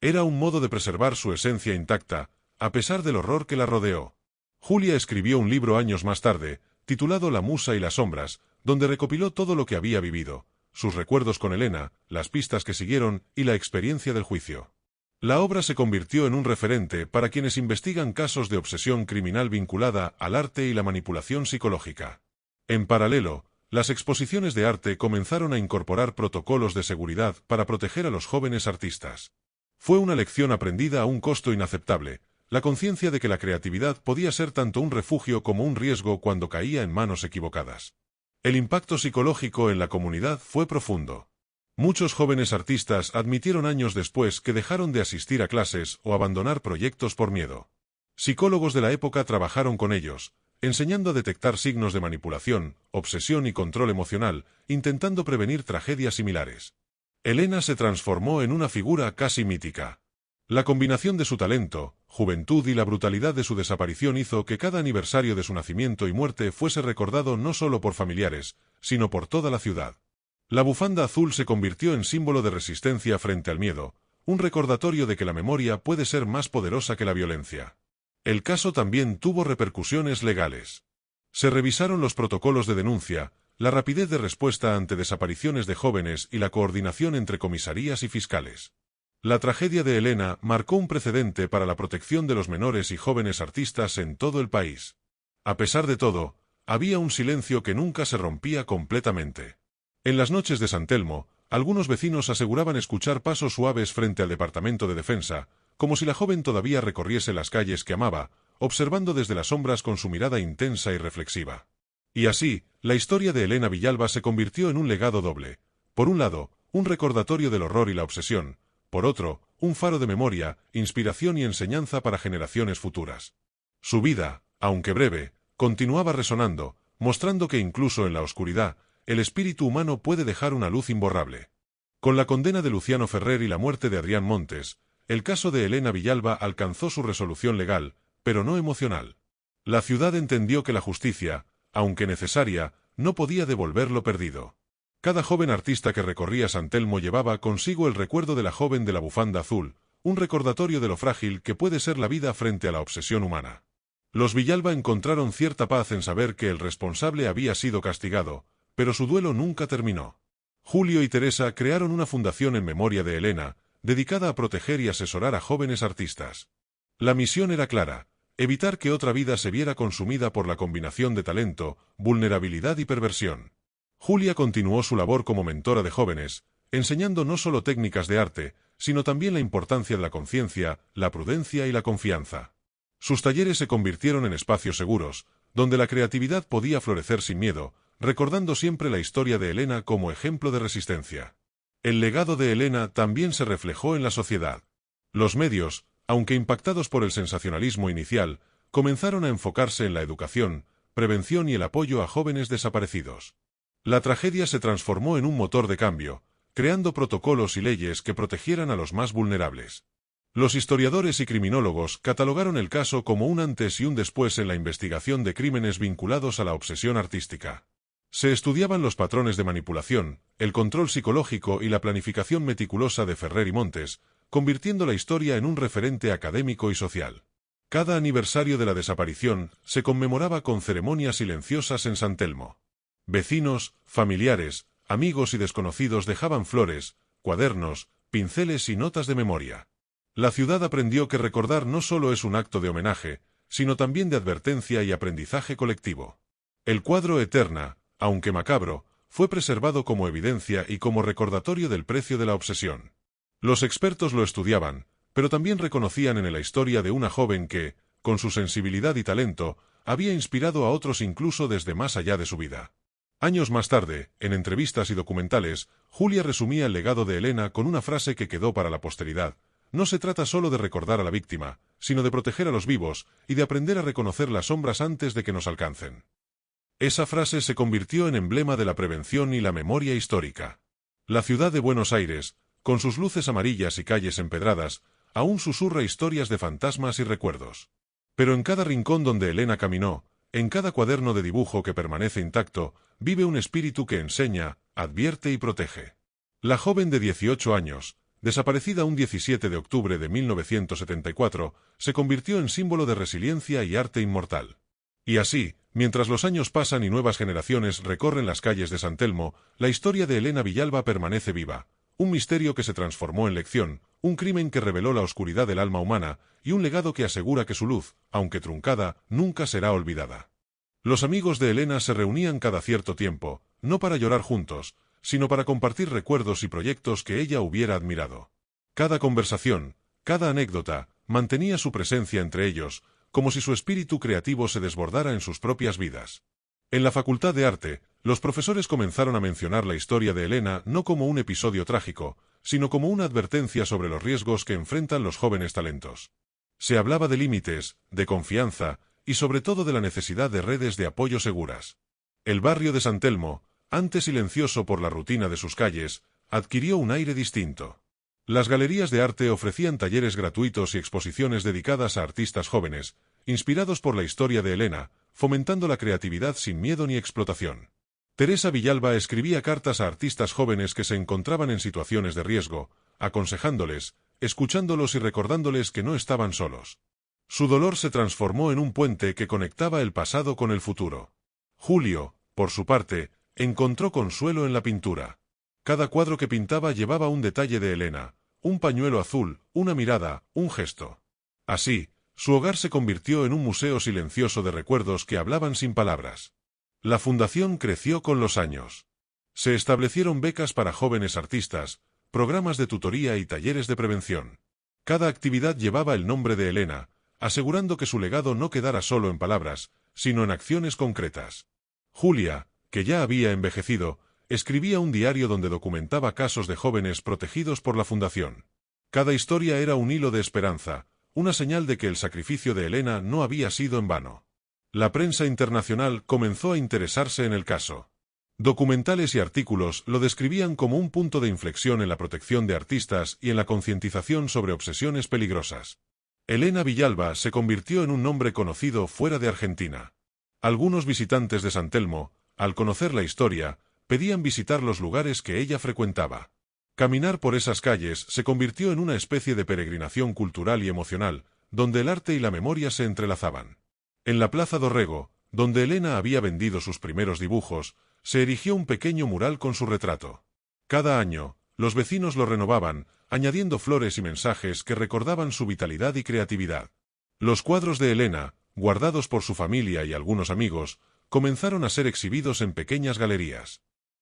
Era un modo de preservar su esencia intacta, a pesar del horror que la rodeó. Julia escribió un libro años más tarde, titulado La Musa y las Sombras, donde recopiló todo lo que había vivido, sus recuerdos con Elena, las pistas que siguieron y la experiencia del juicio. La obra se convirtió en un referente para quienes investigan casos de obsesión criminal vinculada al arte y la manipulación psicológica. En paralelo, las exposiciones de arte comenzaron a incorporar protocolos de seguridad para proteger a los jóvenes artistas. Fue una lección aprendida a un costo inaceptable, la conciencia de que la creatividad podía ser tanto un refugio como un riesgo cuando caía en manos equivocadas. El impacto psicológico en la comunidad fue profundo. Muchos jóvenes artistas admitieron años después que dejaron de asistir a clases o abandonar proyectos por miedo. Psicólogos de la época trabajaron con ellos, enseñando a detectar signos de manipulación, obsesión y control emocional, intentando prevenir tragedias similares. Elena se transformó en una figura casi mítica. La combinación de su talento, juventud y la brutalidad de su desaparición hizo que cada aniversario de su nacimiento y muerte fuese recordado no solo por familiares, sino por toda la ciudad. La bufanda azul se convirtió en símbolo de resistencia frente al miedo, un recordatorio de que la memoria puede ser más poderosa que la violencia. El caso también tuvo repercusiones legales. Se revisaron los protocolos de denuncia, la rapidez de respuesta ante desapariciones de jóvenes y la coordinación entre comisarías y fiscales. La tragedia de Elena marcó un precedente para la protección de los menores y jóvenes artistas en todo el país. A pesar de todo, había un silencio que nunca se rompía completamente. En las noches de San Telmo, algunos vecinos aseguraban escuchar pasos suaves frente al Departamento de Defensa, como si la joven todavía recorriese las calles que amaba, observando desde las sombras con su mirada intensa y reflexiva. Y así, la historia de Elena Villalba se convirtió en un legado doble. Por un lado, un recordatorio del horror y la obsesión; por otro, un faro de memoria, inspiración y enseñanza para generaciones futuras. Su vida, aunque breve, continuaba resonando, mostrando que incluso en la oscuridad, el espíritu humano puede dejar una luz imborrable. Con la condena de Luciano Ferrer y la muerte de Adrián Montes, el caso de Elena Villalba alcanzó su resolución legal, pero no emocional. La ciudad entendió que la justicia, aunque necesaria, no podía devolver lo perdido. Cada joven artista que recorría San Telmo llevaba consigo el recuerdo de la joven de la bufanda azul, un recordatorio de lo frágil que puede ser la vida frente a la obsesión humana. Los Villalba encontraron cierta paz en saber que el responsable había sido castigado, pero su duelo nunca terminó. Julio y Teresa crearon una fundación en memoria de Elena, dedicada a proteger y asesorar a jóvenes artistas. La misión era clara: evitar que otra vida se viera consumida por la combinación de talento, vulnerabilidad y perversión. Julia continuó su labor como mentora de jóvenes, enseñando no solo técnicas de arte, sino también la importancia de la conciencia, la prudencia y la confianza. Sus talleres se convirtieron en espacios seguros, donde la creatividad podía florecer sin miedo, recordando siempre la historia de Elena como ejemplo de resistencia. El legado de Elena también se reflejó en la sociedad. Los medios, aunque impactados por el sensacionalismo inicial, comenzaron a enfocarse en la educación, prevención y el apoyo a jóvenes desaparecidos. La tragedia se transformó en un motor de cambio, creando protocolos y leyes que protegieran a los más vulnerables. Los historiadores y criminólogos catalogaron el caso como un antes y un después en la investigación de crímenes vinculados a la obsesión artística. Se estudiaban los patrones de manipulación, el control psicológico y la planificación meticulosa de Ferrer y Montes, convirtiendo la historia en un referente académico y social. Cada aniversario de la desaparición se conmemoraba con ceremonias silenciosas en San Telmo. Vecinos, familiares, amigos y desconocidos dejaban flores, cuadernos, pinceles y notas de memoria. La ciudad aprendió que recordar no solo es un acto de homenaje, sino también de advertencia y aprendizaje colectivo. El cuadro Eterna, aunque macabro, fue preservado como evidencia y como recordatorio del precio de la obsesión. Los expertos lo estudiaban, pero también reconocían en la historia de una joven que, con su sensibilidad y talento, había inspirado a otros incluso desde más allá de su vida. Años más tarde, en entrevistas y documentales, Julia resumía el legado de Elena con una frase que quedó para la posteridad: no se trata solo de recordar a la víctima, sino de proteger a los vivos y de aprender a reconocer las sombras antes de que nos alcancen. Esa frase se convirtió en emblema de la prevención y la memoria histórica. La ciudad de Buenos Aires, con sus luces amarillas y calles empedradas, aún susurra historias de fantasmas y recuerdos. Pero en cada rincón donde Elena caminó, en cada cuaderno de dibujo que permanece intacto, vive un espíritu que enseña, advierte y protege. La joven de 18 años, desaparecida un 17 de octubre de 1974, se convirtió en símbolo de resiliencia y arte inmortal. Y así, mientras los años pasan y nuevas generaciones recorren las calles de San Telmo, la historia de Elena Villalba permanece viva. Un misterio que se transformó en lección, un crimen que reveló la oscuridad del alma humana, y un legado que asegura que su luz, aunque truncada, nunca será olvidada. Los amigos de Elena se reunían cada cierto tiempo, no para llorar juntos, sino para compartir recuerdos y proyectos que ella hubiera admirado. Cada conversación, cada anécdota, mantenía su presencia entre ellos, como si su espíritu creativo se desbordara en sus propias vidas. En la Facultad de Arte, los profesores comenzaron a mencionar la historia de Elena no como un episodio trágico, sino como una advertencia sobre los riesgos que enfrentan los jóvenes talentos. Se hablaba de límites, de confianza, y sobre todo de la necesidad de redes de apoyo seguras. El barrio de San Telmo, antes silencioso por la rutina de sus calles, adquirió un aire distinto. Las galerías de arte ofrecían talleres gratuitos y exposiciones dedicadas a artistas jóvenes, inspirados por la historia de Elena, fomentando la creatividad sin miedo ni explotación. Teresa Villalba escribía cartas a artistas jóvenes que se encontraban en situaciones de riesgo, aconsejándoles, escuchándolos y recordándoles que no estaban solos. Su dolor se transformó en un puente que conectaba el pasado con el futuro. Julio, por su parte, encontró consuelo en la pintura. Cada cuadro que pintaba llevaba un detalle de Elena, un pañuelo azul, una mirada, un gesto. Así, su hogar se convirtió en un museo silencioso de recuerdos que hablaban sin palabras. La fundación creció con los años. Se establecieron becas para jóvenes artistas, programas de tutoría y talleres de prevención. Cada actividad llevaba el nombre de Elena, asegurando que su legado no quedara solo en palabras, sino en acciones concretas. Julia, que ya había envejecido, escribía un diario donde documentaba casos de jóvenes protegidos por la fundación. Cada historia era un hilo de esperanza, una señal de que el sacrificio de Elena no había sido en vano. La prensa internacional comenzó a interesarse en el caso. Documentales y artículos lo describían como un punto de inflexión en la protección de artistas y en la concientización sobre obsesiones peligrosas. Elena Villalba se convirtió en un nombre conocido fuera de Argentina. Algunos visitantes de San Telmo, al conocer la historia, pedían visitar los lugares que ella frecuentaba. Caminar por esas calles se convirtió en una especie de peregrinación cultural y emocional, donde el arte y la memoria se entrelazaban. En la Plaza Dorrego, donde Elena había vendido sus primeros dibujos, se erigió un pequeño mural con su retrato. Cada año, los vecinos lo renovaban, añadiendo flores y mensajes que recordaban su vitalidad y creatividad. Los cuadros de Elena, guardados por su familia y algunos amigos, comenzaron a ser exhibidos en pequeñas galerías.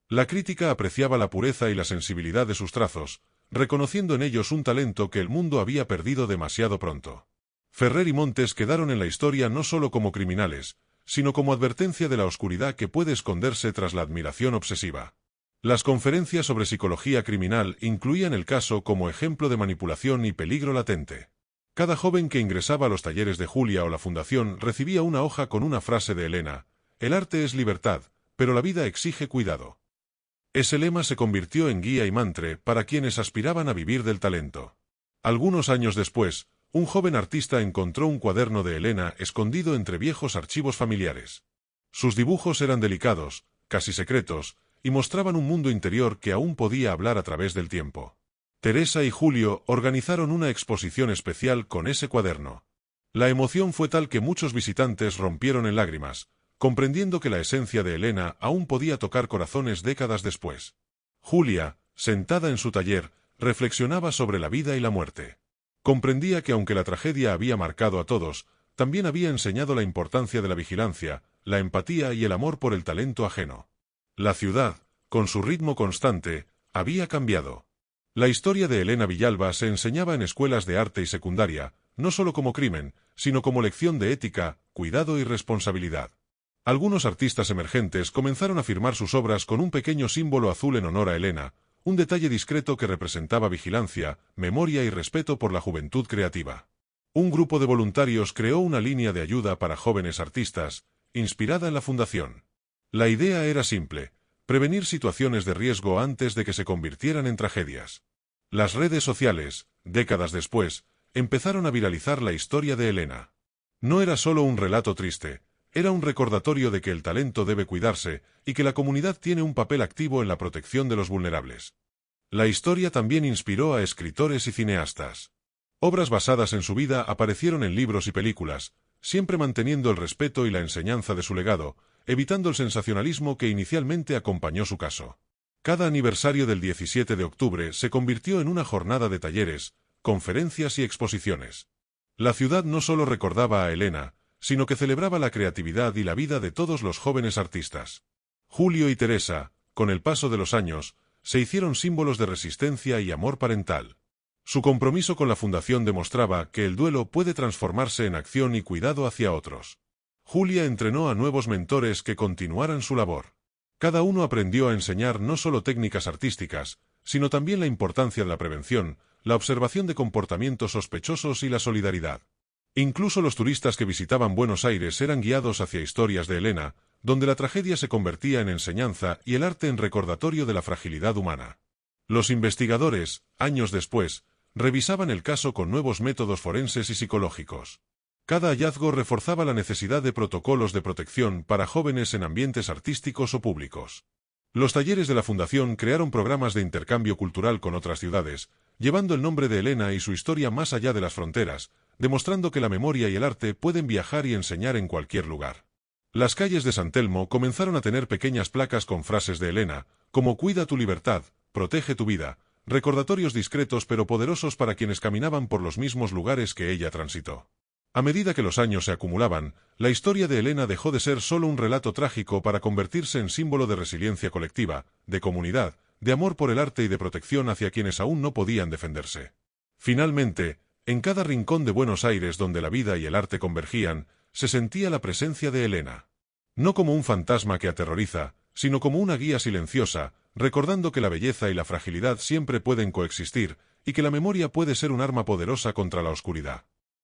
La crítica apreciaba la pureza y la sensibilidad de sus trazos, reconociendo en ellos un talento que el mundo había perdido demasiado pronto. Ferrer y Montes quedaron en la historia no solo como criminales, sino como advertencia de la oscuridad que puede esconderse tras la admiración obsesiva. Las conferencias sobre psicología criminal incluían el caso como ejemplo de manipulación y peligro latente. Cada joven que ingresaba a los talleres de Julia o la fundación recibía una hoja con una frase de Elena: «El arte es libertad, pero la vida exige cuidado». Ese lema se convirtió en guía y mantra para quienes aspiraban a vivir del talento. Algunos años después, un joven artista encontró un cuaderno de Elena escondido entre viejos archivos familiares. Sus dibujos eran delicados, casi secretos, y mostraban un mundo interior que aún podía hablar a través del tiempo. Teresa y Julio organizaron una exposición especial con ese cuaderno. La emoción fue tal que muchos visitantes rompieron en lágrimas, comprendiendo que la esencia de Elena aún podía tocar corazones décadas después. Julia, sentada en su taller, reflexionaba sobre la vida y la muerte. Comprendía que aunque la tragedia había marcado a todos, también había enseñado la importancia de la vigilancia, la empatía y el amor por el talento ajeno. La ciudad, con su ritmo constante, había cambiado. La historia de Elena Villalba se enseñaba en escuelas de arte y secundaria, no solo como crimen, sino como lección de ética, cuidado y responsabilidad. Algunos artistas emergentes comenzaron a firmar sus obras con un pequeño símbolo azul en honor a Elena, un detalle discreto que representaba vigilancia, memoria y respeto por la juventud creativa. Un grupo de voluntarios creó una línea de ayuda para jóvenes artistas, inspirada en la fundación. La idea era simple: prevenir situaciones de riesgo antes de que se convirtieran en tragedias. Las redes sociales, décadas después, empezaron a viralizar la historia de Elena. No era solo un relato triste, era un recordatorio de que el talento debe cuidarse y que la comunidad tiene un papel activo en la protección de los vulnerables. La historia también inspiró a escritores y cineastas. Obras basadas en su vida aparecieron en libros y películas, siempre manteniendo el respeto y la enseñanza de su legado, evitando el sensacionalismo que inicialmente acompañó su caso. Cada aniversario del 17 de octubre se convirtió en una jornada de talleres, conferencias y exposiciones. La ciudad no solo recordaba a Elena, sino que celebraba la creatividad y la vida de todos los jóvenes artistas. Julio y Teresa, con el paso de los años, se hicieron símbolos de resistencia y amor parental. Su compromiso con la fundación demostraba que el duelo puede transformarse en acción y cuidado hacia otros. Julia entrenó a nuevos mentores que continuaran su labor. Cada uno aprendió a enseñar no solo técnicas artísticas, sino también la importancia de la prevención, la observación de comportamientos sospechosos y la solidaridad. Incluso los turistas que visitaban Buenos Aires eran guiados hacia historias de Elena, donde la tragedia se convertía en enseñanza y el arte en recordatorio de la fragilidad humana. Los investigadores, años después, revisaban el caso con nuevos métodos forenses y psicológicos. Cada hallazgo reforzaba la necesidad de protocolos de protección para jóvenes en ambientes artísticos o públicos. Los talleres de la Fundación crearon programas de intercambio cultural con otras ciudades, llevando el nombre de Elena y su historia más allá de las fronteras, demostrando que la memoria y el arte pueden viajar y enseñar en cualquier lugar. Las calles de San Telmo comenzaron a tener pequeñas placas con frases de Elena, como «Cuida tu libertad, protege tu vida», recordatorios discretos pero poderosos para quienes caminaban por los mismos lugares que ella transitó. A medida que los años se acumulaban, la historia de Elena dejó de ser solo un relato trágico para convertirse en símbolo de resiliencia colectiva, de comunidad, de amor por el arte y de protección hacia quienes aún no podían defenderse. Finalmente, en cada rincón de Buenos Aires donde la vida y el arte convergían, se sentía la presencia de Elena. No como un fantasma que aterroriza, sino como una guía silenciosa, recordando que la belleza y la fragilidad siempre pueden coexistir, y que la memoria puede ser un arma poderosa contra la oscuridad.